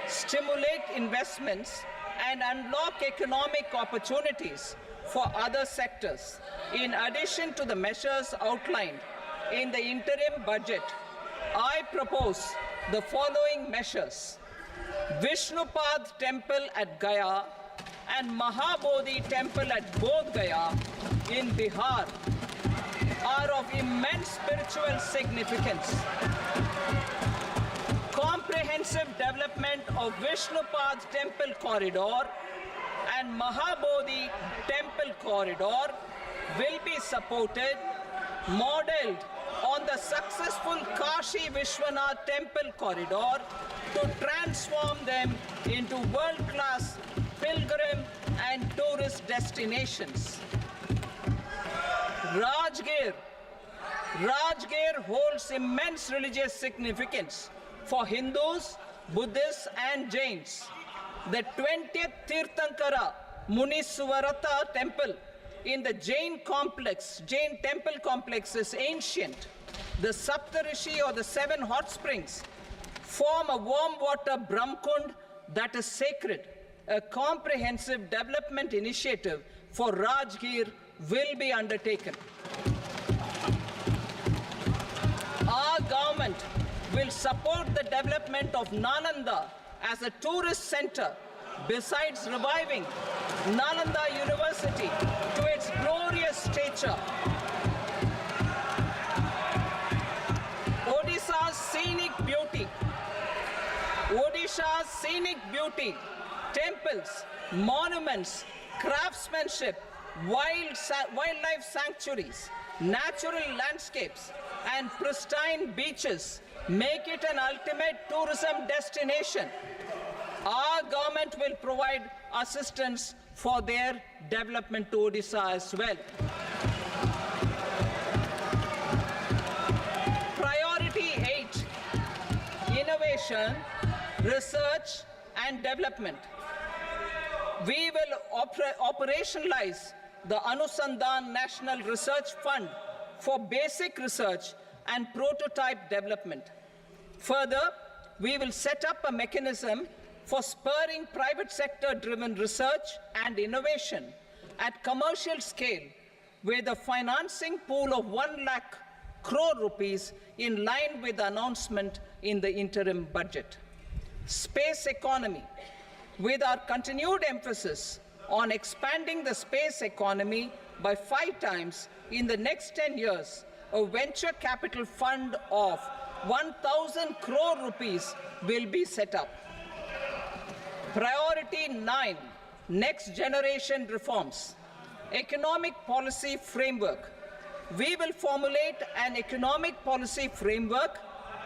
stimulate investments, and unlock economic opportunities for other sectors. In addition to the measures outlined in the interim budget, I propose the following measures. Vishnupad Temple at Gaya and Mahabodhi Temple at Bodh Gaya in Bihar are of immense spiritual significance. Comprehensive development of Vishnupad Temple corridor and Mahabodhi Temple corridor will be supported, modeled on the successful Kashi Vishwanath Temple corridor to transform them into world-class pilgrim and tourist destinations. Rajgir holds immense religious significance for Hindus, Buddhists, and Jains. The 20th Tirthankara Muniswarata temple in the Jain temple complex is ancient. The Saptarishi, or the 7 hot springs, form a warm water Brahmkund that is sacred. A comprehensive development initiative for Rajgir will be undertaken. Our government will support the development of Nalanda as a tourist center, besides reviving Nalanda University to its glorious stature. Odisha's scenic beauty, temples, monuments, craftsmanship, wildlife sanctuaries, natural landscapes, and pristine beaches make it an ultimate tourism destination. Our government will provide assistance for their development to Odisha as well. Priority 8, innovation, research, and development. We will operationalize the Anusandhan National Research Fund for basic research and prototype development. Further, we will set up a mechanism for spurring private sector-driven research and innovation at commercial scale, with a financing pool of 1 lakh crore rupees in line with the announcement in the interim budget. Space economy. With our continued emphasis on expanding the space economy by 5 times in the next 10 years, a venture capital fund of 1,000 crore rupees will be set up. Priority 9, next generation reforms. Economic policy framework. We will formulate an economic policy framework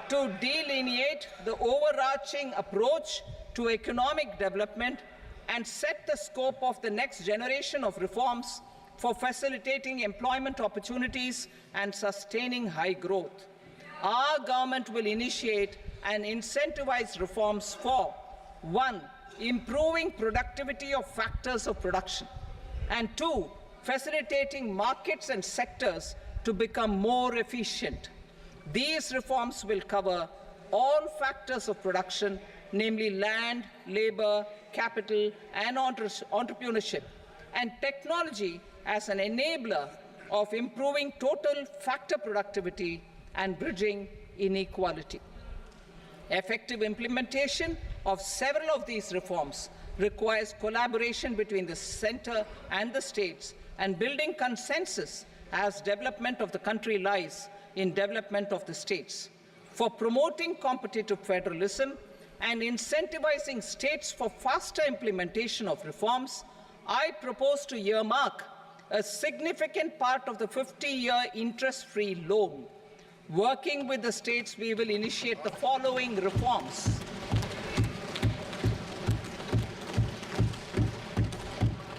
to delineate the overarching approach to economic development and set the scope of the next generation of reforms for facilitating employment opportunities and sustaining high growth. Our government will initiate and incentivize reforms for 1, improving productivity of factors of production, and 2, facilitating markets and sectors to become more efficient. These reforms will cover all factors of production, namely land, labor, capital, and entrepreneurship, and technology as an enabler of improving total factor productivity and bridging inequality. Effective implementation of several of these reforms requires collaboration between the center and the states, and building consensus as development of the country lies in development of the states. For promoting competitive federalism and incentivizing states for faster implementation of reforms, I propose to earmark a significant part of the 50-year interest-free loan. Working with the states, we will initiate the following reforms.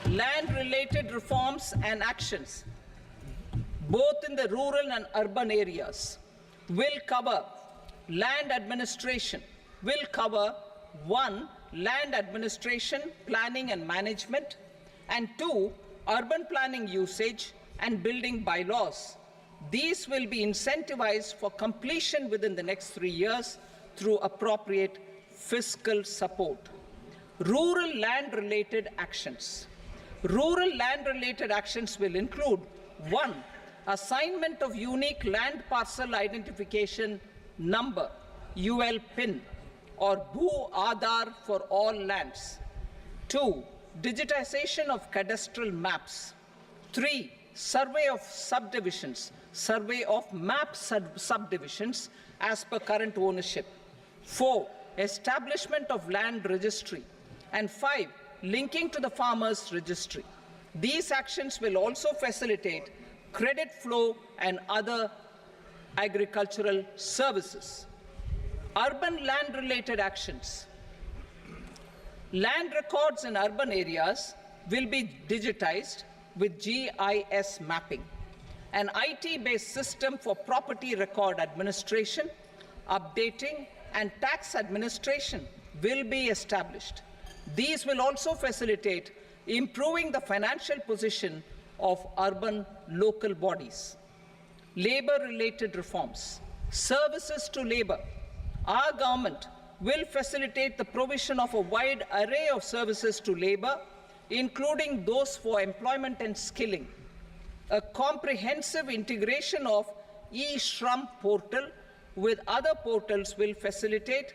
Land-related reforms and actions, both in the rural and urban areas, will cover land administration, will cover 1. Land administration, planning and management, and 2. Urban planning usage and building bylaws. These will be incentivized for completion within the next 3 years through appropriate fiscal support. Rural land-related actions. Rural land-related actions will include 1. Assignment of unique land parcel identification number, UL PIN, or Bhu Aadhaar for all lands. 2. Digitization of cadastral maps. 3. Survey of subdivisions, survey of map subdivisions as per current ownership. 4. Establishment of land registry. And 5. Linking to the farmers registry. These actions will also facilitate credit flow and other agricultural services. Urban land-related actions. Land records in urban areas will be digitized with GIS mapping. An IT-based system for property record administration, updating, and tax administration will be established. These will also facilitate improving the financial position of urban local bodies. Labor-related reforms. Services to labor. Our government will facilitate the provision of a wide array of services to labor, including those for employment and skilling. A comprehensive integration of e-Shram portal with other portals will facilitate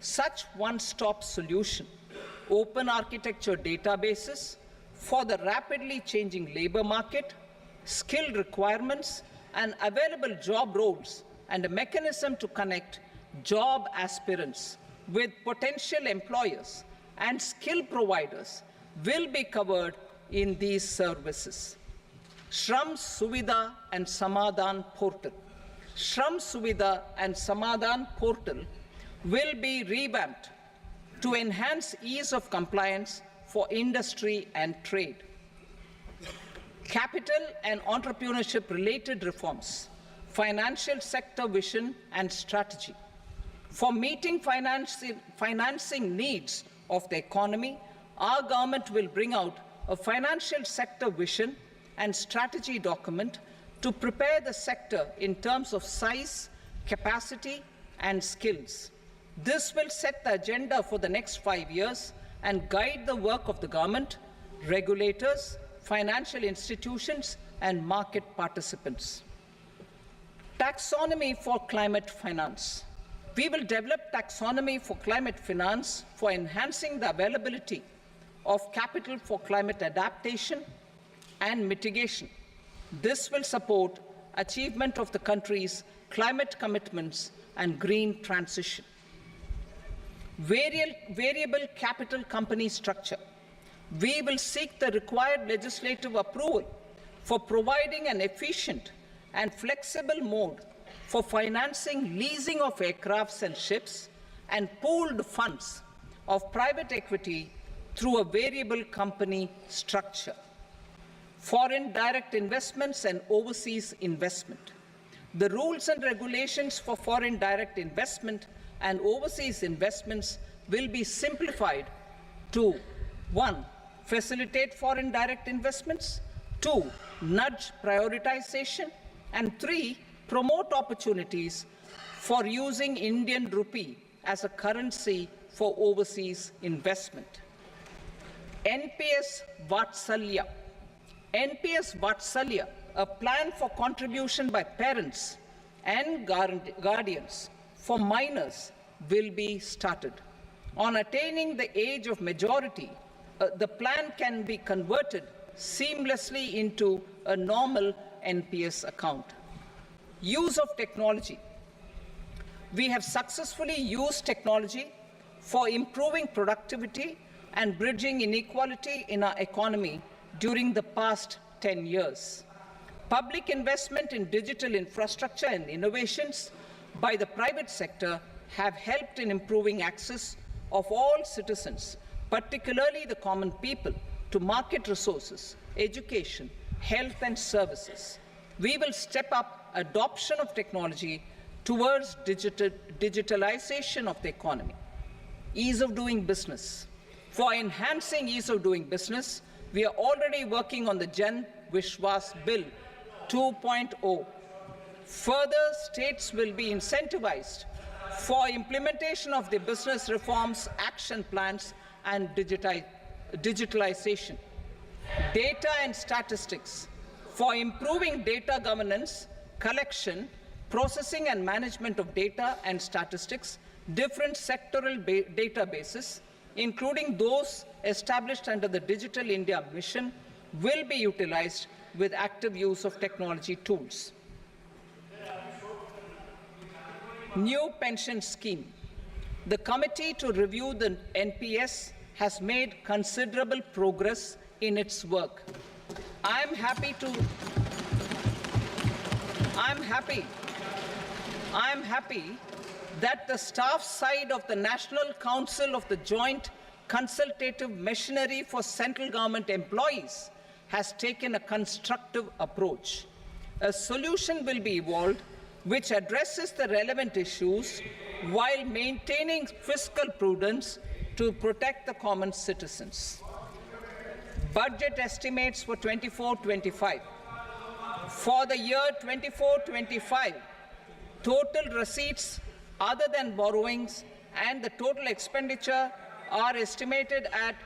such one-stop solution. Open architecture databases for the rapidly changing labor market, skill requirements, and available job roles, and a mechanism to connect job aspirants with potential employers and skill providers will be covered in these services. Shram Suvidha and Samadhan portal. Shram Suvidha and Samadhan portal will be revamped to enhance ease of compliance for industry and trade. Capital and entrepreneurship-related reforms, financial sector vision and strategy. For meeting financing needs of the economy, our government will bring out a financial sector vision and strategy document to prepare the sector in terms of size, capacity, and skills. This will set the agenda for the next 5 years and guide the work of the government, regulators, financial institutions, and market participants. Taxonomy for climate finance. We will develop taxonomy for climate finance for enhancing the availability of capital for climate adaptation and mitigation. This will support achievement of the country's climate commitments and green transition. Variable capital company structure. We will seek the required legislative approval for providing an efficient and flexible mode for financing leasing of aircrafts and ships and pooled funds of private equity through a variable company structure. Foreign direct investments and overseas investment. The rules and regulations for foreign direct investment and overseas investments will be simplified to 1. Facilitate foreign direct investments, 2. Nudge prioritization, and 3. Promote opportunities for using Indian rupee as a currency for overseas investment. NPS Vatsalya. NPS Vatsalya, a plan for contribution by parents and guardians for minors will be started. On attaining the age of majority, the plan can be converted seamlessly into a normal NPS account. Use of technology. We have successfully used technology for improving productivity and bridging inequality in our economy during the past 10 years. Public investment in digital infrastructure and innovations by the private sector have helped in improving access of all citizens, particularly the common people, to market resources, education, health and services. We will step up adoption of technology towards digitalization of the economy. Ease of doing business. For enhancing ease of doing business, we are already working on the Jan Vishwas Bill 2.0. Further, states will be incentivized for implementation of the business reforms, action plans, and digitalization. Data and statistics. For improving data governance, collection, processing and management of data and statistics, different sectoral databases, including those established under the Digital India Mission, will be utilized with active use of technology tools. New pension scheme. The committee to review the NPS has made considerable progress in its work. I am happy that the staff side of the National Council of the Joint Consultative Machinery for Central Government Employees has taken a constructive approach. A solution will be evolved which addresses the relevant issues while maintaining fiscal prudence to protect the common citizens. Budget estimates for 24-25. For the year 24-25, total receipts other than borrowings and the total expenditure are estimated at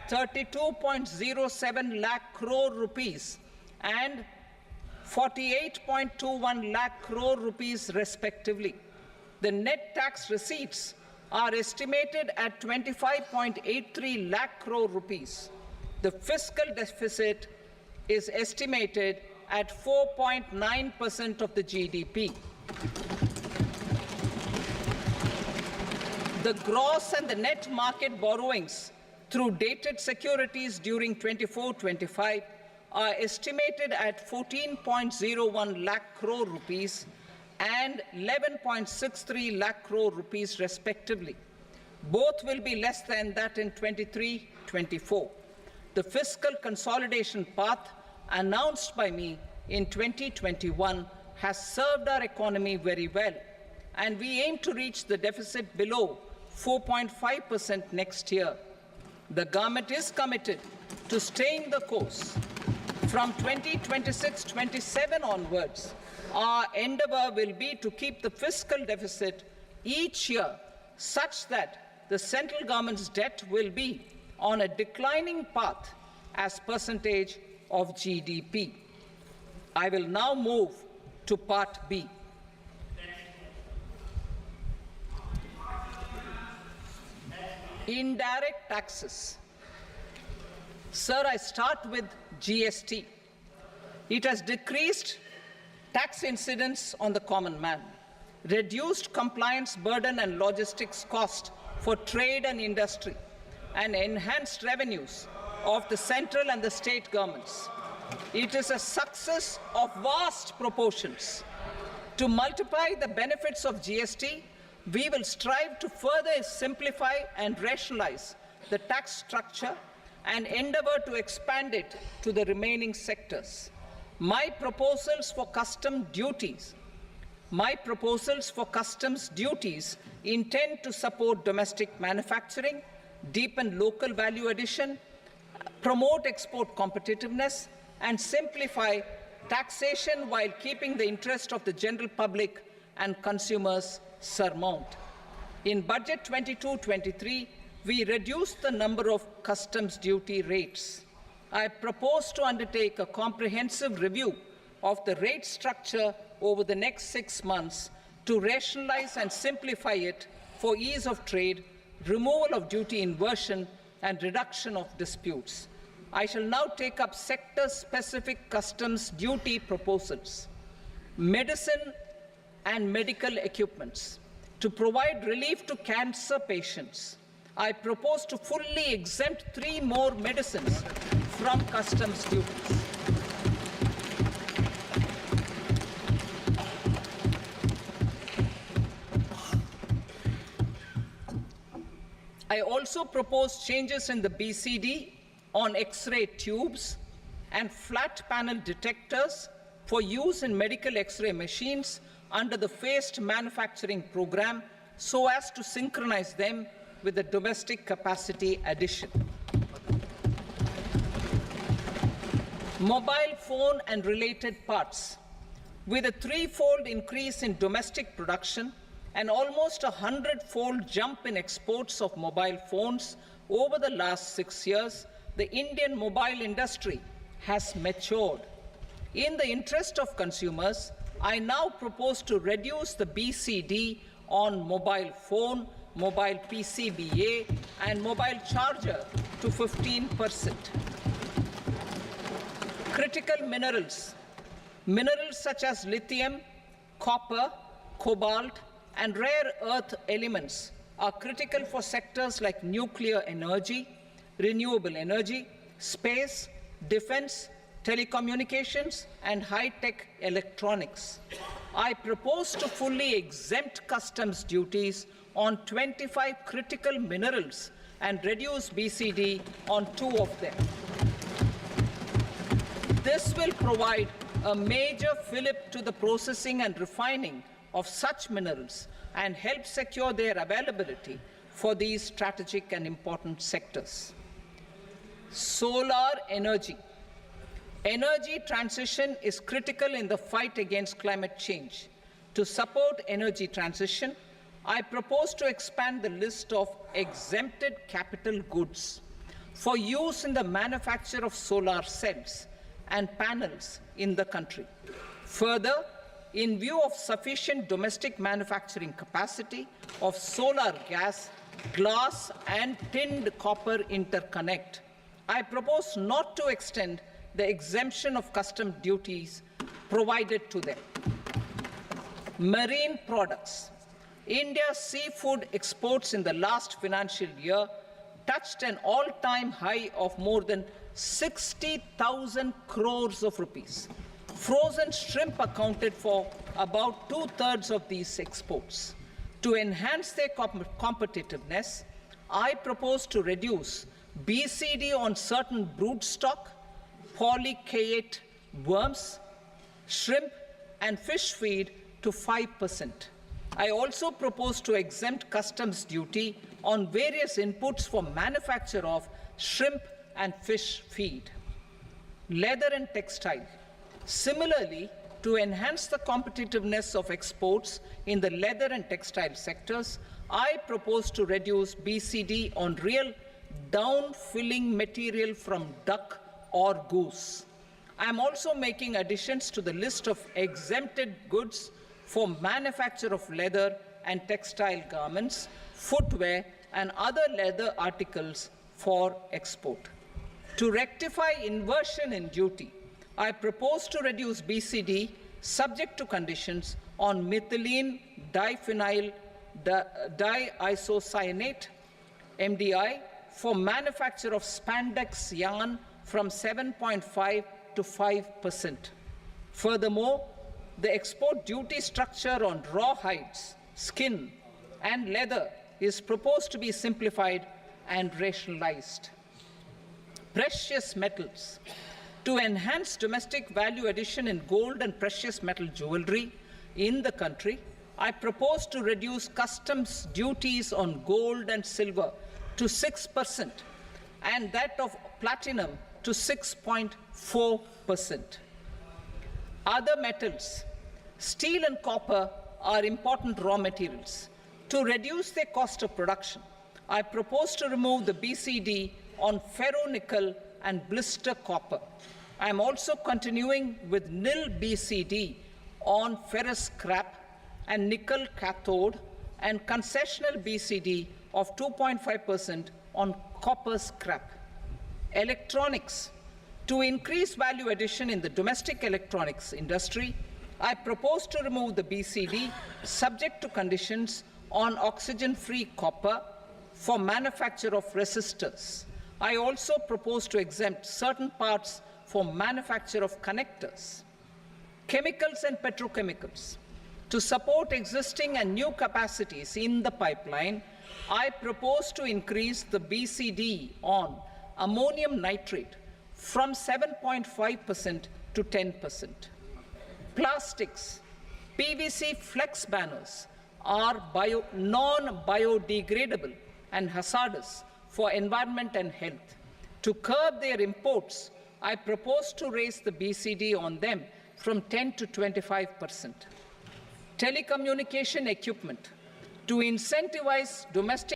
32.07 lakh crore rupees and 48.21 lakh crore rupees respectively. The net tax receipts are estimated at 25.83 lakh crore rupees. The fiscal deficit is estimated at 4.9% of the GDP. The gross and the net market borrowings through dated securities during 24-25 are estimated at 14.01 lakh crore rupees and 11.63 lakh crore rupees respectively. Both will be less than that in 23-24. The fiscal consolidation path announced by me in 2021 has served our economy very well, and we aim to reach the deficit below 4.5% next year. The government is committed to staying the course. From 2026-27 onwards, our endeavor will be to keep the fiscal deficit each year such that the central government's debt will be on a declining path as percentage of GDP. I will now move to Part B. Indirect taxes. Sir, I start with GST. It has decreased tax incidence on the common man, reduced compliance burden and logistics cost for trade and industry, and enhanced revenues of the central and the state governments. It is a success of vast proportions. To multiply the benefits of GST, we will strive to further simplify and rationalize the tax structure and endeavor to expand it to the remaining sectors. My proposals for customs duties intend to support domestic manufacturing, deepen local value addition, promote export competitiveness, and simplify taxation while keeping the interest of the general public and consumers surmount. In Budget 22-23, we reduced the number of customs duty rates. I propose to undertake a comprehensive review of the rate structure over the next 6 months to rationalize and simplify it for ease of trade, removal of duty inversion, and reduction of disputes. I shall now take up sector-specific customs duty proposals. Medicine and medical equipments. To provide relief to cancer patients, I propose to fully exempt 3 more medicines from customs duties. I also propose changes in the BCD on X-ray tubes and flat panel detectors for use in medical X-ray machines under the phased manufacturing program so as to synchronize them with the domestic capacity addition. Mobile phone and related parts. With a 3-fold increase in domestic production and almost a 100-fold jump in exports of mobile phones over the last 6 years, the Indian mobile industry has matured. In the interest of consumers, I now propose to reduce the BCD on mobile phone, mobile PCBA, and mobile charger to 15%. Critical minerals. Minerals such as lithium, copper, cobalt, and rare earth elements are critical for sectors like nuclear energy, renewable energy, space, defense, telecommunications, and high-tech electronics. I propose to fully exempt customs duties on 25 critical minerals and reduce BCD on 2 of them. This will provide a major fillip to the processing and refining of such minerals and help secure their availability for these strategic and important sectors. Solar energy. Energy transition is critical in the fight against climate change. To support energy transition, I propose to expand the list of exempted capital goods for use in the manufacture of solar cells and panels in the country. Further, in view of sufficient domestic manufacturing capacity of solar gas, glass, and tinned copper interconnect, I propose not to extend the exemption of custom duties provided to them. Marine products. India's seafood exports in the last financial year touched an all-time high of more than 60,000 crores of rupees. Frozen shrimp accounted for about 2/3 of these exports. To enhance their competitiveness, I propose to reduce BCD on certain broodstock, polychaete worms, shrimp, and fish feed to 5%. I also propose to exempt customs duty on various inputs for manufacture of shrimp and fish feed. Leather and textile. Similarly, to enhance the competitiveness of exports in the leather and textile sectors, I propose to reduce BCD on real down-filling material from duck or goose. I am also making additions to the list of exempted goods for manufacture of leather and textile garments, footwear, and other leather articles for export. To rectify inversion in duty, I propose to reduce BCD subject to conditions on methylene diphenyl diisocyanate, MDI, for manufacture of spandex yarn from 7.5 to 5%. Furthermore, the export duty structure on raw hides, skin, and leather is proposed to be simplified and rationalized. Precious metals. To enhance domestic value addition in gold and precious metal jewelry in the country, I propose to reduce customs duties on gold and silver to 6% and that of platinum to 6.4%. Other metals. Steel and copper are important raw materials. To reduce their cost of production, I propose to remove the BCD on ferronickel and blister copper. I am also continuing with nil BCD on ferrous scrap and nickel cathode and concessional BCD of 2.5% on copper scrap. Electronics. To increase value addition in the domestic electronics industry, I propose to remove the BCD subject to conditions on oxygen-free copper for manufacture of resistors. I also propose to exempt certain parts for manufacture of connectors. Chemicals and petrochemicals. To support existing and new capacities in the pipeline, I propose to increase the BCD on ammonium nitrate from 7.5% to 10%. Plastics. PVC flex banners are non-biodegradable and hazardous for environment and health. To curb their imports, I propose to raise the BCD on them from 10 to 25%. Telecommunication equipment. To incentivize domestic